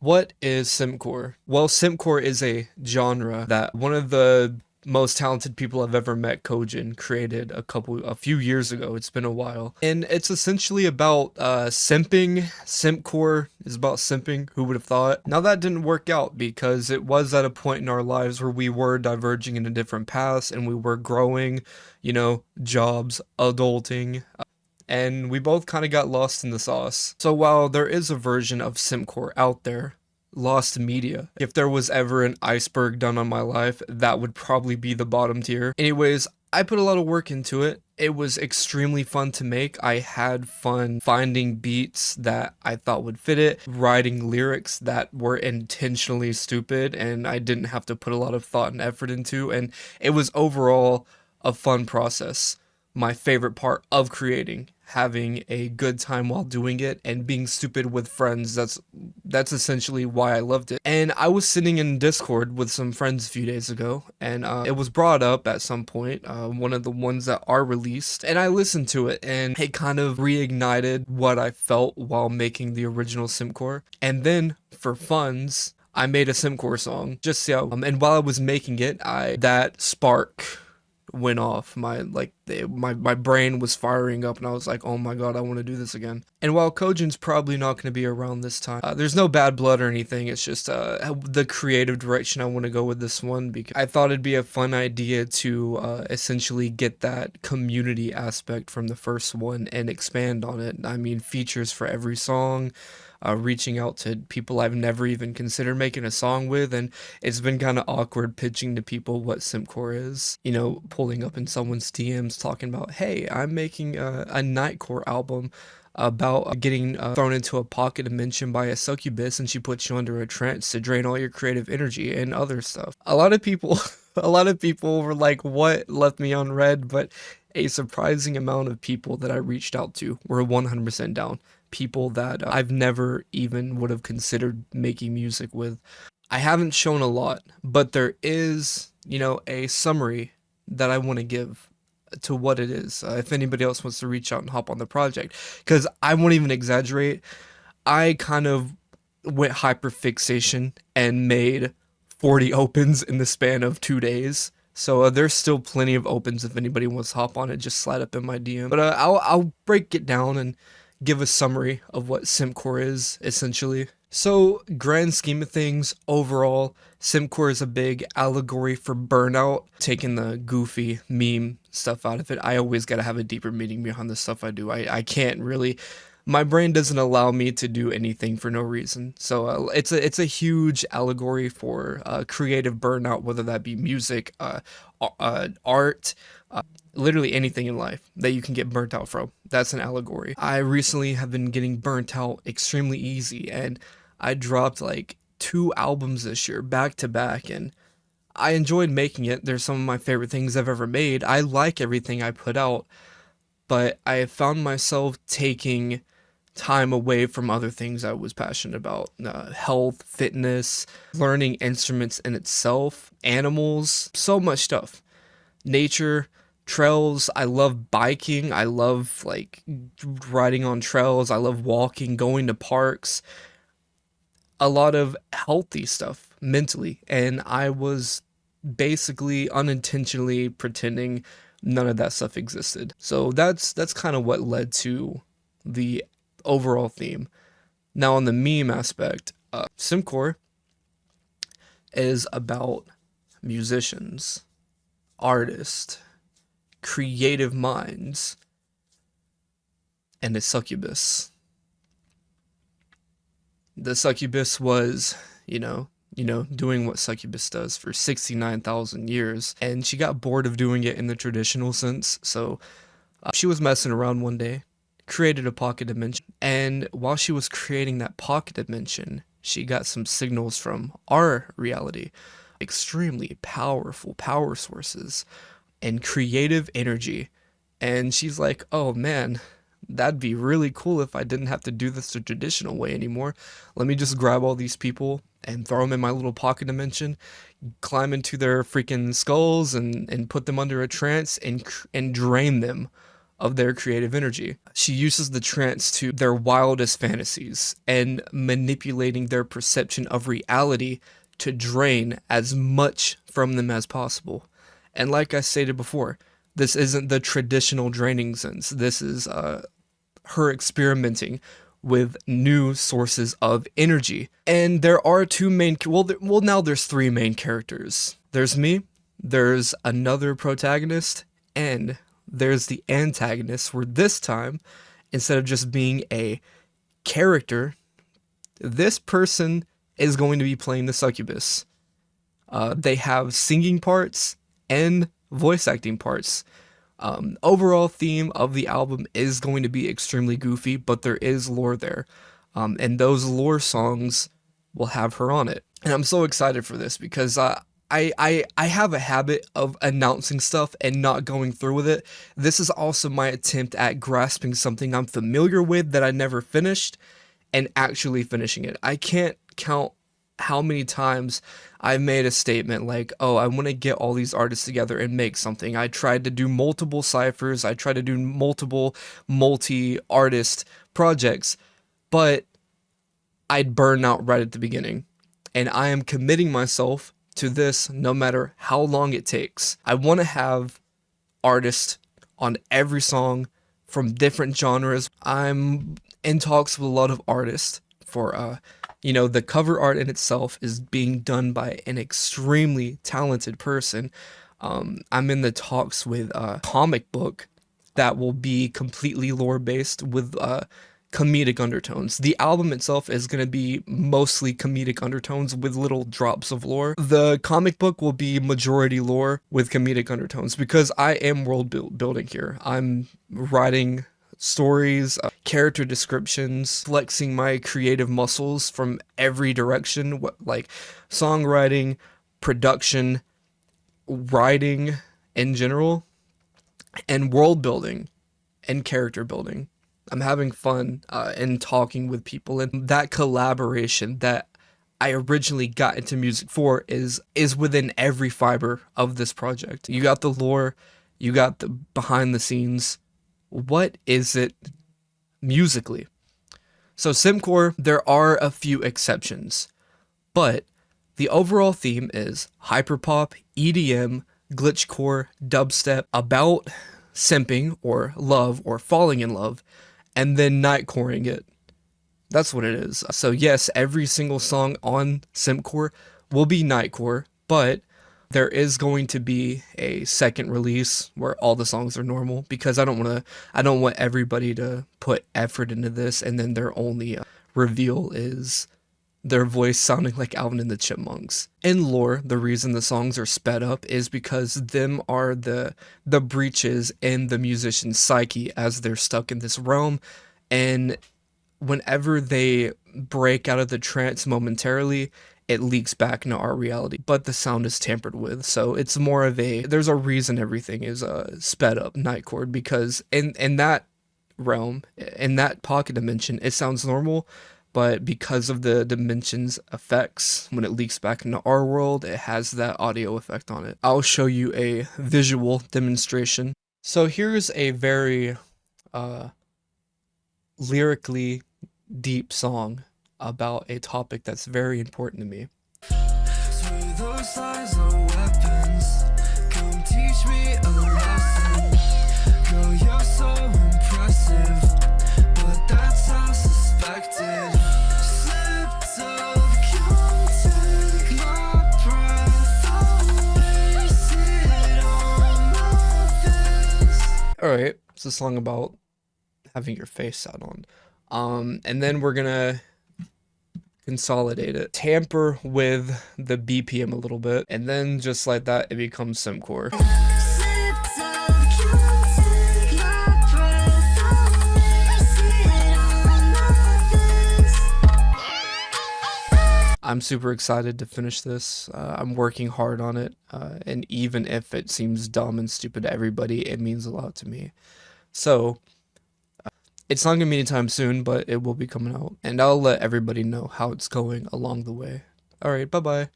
What is Simpcore? Well, Simpcore is a genre that one of the most talented people I've ever met, Kojin, created a few years ago. It's been a while. And it's essentially about simping. Simpcore is about simping. Who would have thought? Now that didn't work out because it was at a point in our lives where we were diverging into different paths and we were growing, jobs, adulting, and we both kind of got lost in the sauce. So while there is a version of Simpcore out there, lost media, if there was ever an iceberg done on my life, that would probably be the bottom tier. Anyways, I put a lot of work into it. It was extremely fun to make. I had fun finding beats that I thought would fit it, writing lyrics that were intentionally stupid and I didn't have to put a lot of thought and effort into, and it was overall a fun process. My favorite part of creating, having a good time while doing it and being stupid with friends. That's essentially why I loved it. And I was sitting in Discord with some friends a few days ago, and it was brought up at some point, one of the ones that are released, and I listened to it, and it kind of reignited what I felt while making the original Simpcore. And then for funds, I made a Simpcore song, just so, and while I was making it, that spark went off. My brain was firing up and I was like, oh my god, I want to do this again. And while Kojin's probably not going to be around this time, there's no bad blood or anything. It's just the creative direction I want to go with this one, because I thought it'd be a fun idea to essentially get that community aspect from the first one and expand on it. I mean, features for every song, reaching out to people I've never even considered making a song with, and it's been kind of awkward pitching to people what Simpcore is. Pulling up in someone's DMs talking about, hey, I'm making a nightcore album about getting thrown into a pocket dimension by a succubus, and she puts you under a trance to drain all your creative energy and other stuff. A lot of people, a lot of people were like, what, left me on red, but a surprising amount of people that I reached out to were 100% down. People that I've never even would have considered making music with. I haven't shown a lot, but there is, a summary that I want to give to what it is. If anybody else wants to reach out and hop on the project, because I won't even exaggerate, I kind of went hyperfixation and made 40 opens in the span of 2 days. So there's still plenty of opens if anybody wants to hop on it. Just slide up in my DM. But I'll break it down and give a summary of what Simpcore is, essentially. So, grand scheme of things, overall, Simpcore is a big allegory for burnout, taking the goofy meme stuff out of it. I always gotta have a deeper meaning behind the stuff I do. I can't really, my brain doesn't allow me to do anything for no reason. So it's a huge allegory for creative burnout, whether that be music, art, literally anything in life that you can get burnt out from. That's an allegory. I recently have been getting burnt out extremely easy, and I dropped like 2 albums this year back to back, and I enjoyed making it. They're some of my favorite things I've ever made. I like everything I put out, but I have found myself taking time away from other things I was passionate about. Health, fitness, learning instruments in itself, animals, so much stuff. Nature, trails. I love biking. I love riding on trails. I love walking, going to parks. A lot of healthy stuff mentally, and I was basically unintentionally pretending none of that stuff existed. So that's kind of what led to the overall theme. Now on the meme aspect, Simpcore is about musicians, artists, creative minds, and a succubus. The succubus was, doing what succubus does for 69,000 years, and she got bored of doing it in the traditional sense, so she was messing around one day, created a pocket dimension, and while she was creating that pocket dimension, she got some signals from our reality, extremely powerful power sources and creative energy, and she's like, oh man, that'd be really cool if I didn't have to do this the traditional way anymore. Let me just grab all these people and throw them in my little pocket dimension, climb into their freaking skulls and put them under a trance and drain them of their creative energy. She uses the trance to their wildest fantasies and manipulating their perception of reality to drain as much from them as possible. And like I stated before, this isn't the traditional draining sense. This is her experimenting with new sources of energy. And there are two main, now there's three main characters. There's me, there's another protagonist, and there's the antagonist, where this time, instead of just being a character, this person is going to be playing the succubus. They have singing parts and voice acting parts. Overall theme of the album is going to be extremely goofy, but there is lore there. And those lore songs will have her on it. And I'm so excited for this because I have a habit of announcing stuff and not going through with it. This is also my attempt at grasping something I'm familiar with that I never finished and actually finishing it. I can't count how many times I've made a statement like, oh, I want to get all these artists together and make something. I tried to do multiple ciphers. I tried to do multiple multi-artist projects, but I'd burn out right at the beginning. And I am committing myself to this no matter how long it takes. I want to have artists on every song from different genres. I'm in talks with a lot of artists for the cover art in itself is being done by an extremely talented person. I'm in the talks with a comic book that will be completely lore based with comedic undertones. The album itself is going to be mostly comedic undertones with little drops of lore. The comic book will be majority lore with comedic undertones because I am world building here. I'm writing stories, character descriptions, flexing my creative muscles from every direction, like songwriting, production, writing in general, and world building and character building. I'm having fun and talking with people, and that collaboration that I originally got into music for is within every fiber of this project. You got the lore, you got the behind the scenes. What is it musically? So Simpcore, there are a few exceptions, but the overall theme is hyperpop, EDM, glitchcore, dubstep, about simping or love or falling in love, and then nightcoring it. That's what it is. So yes, every single song on Simpcore will be nightcore, but there is going to be a second release where all the songs are normal because I don't want everybody to put effort into this and then their only reveal is their voice sounding like Alvin and the Chipmunks. In lore, the reason the songs are sped up is because them are the breaches in the musician's psyche as they're stuck in this realm, and whenever they break out of the trance momentarily, it leaks back into our reality, but the sound is tampered with. So it's more of there's a reason everything is sped up nightcore, because in that realm, in that pocket dimension, it sounds normal, but because of the dimensions effects, when it leaks back into our world, it has that audio effect on it. I'll show you a visual demonstration. So here's a very lyrically deep song about a topic that's very important to me. Those eyes are weapons. Come teach me a lesson. Girl, you're so impressive, but that's all suspected. Slipped up, can't take my breath away. Sit on my face. Alright, it's a song about having your face sat on. And then we're gonna consolidate it, tamper with the BPM a little bit, and then just like that, it becomes Simpcore. I'm super excited to finish this. I'm working hard on it, and even if it seems dumb and stupid to everybody, it means a lot to me. So it's not gonna be anytime soon, but it will be coming out, and I'll let everybody know how it's going along the way. Alright, bye-bye.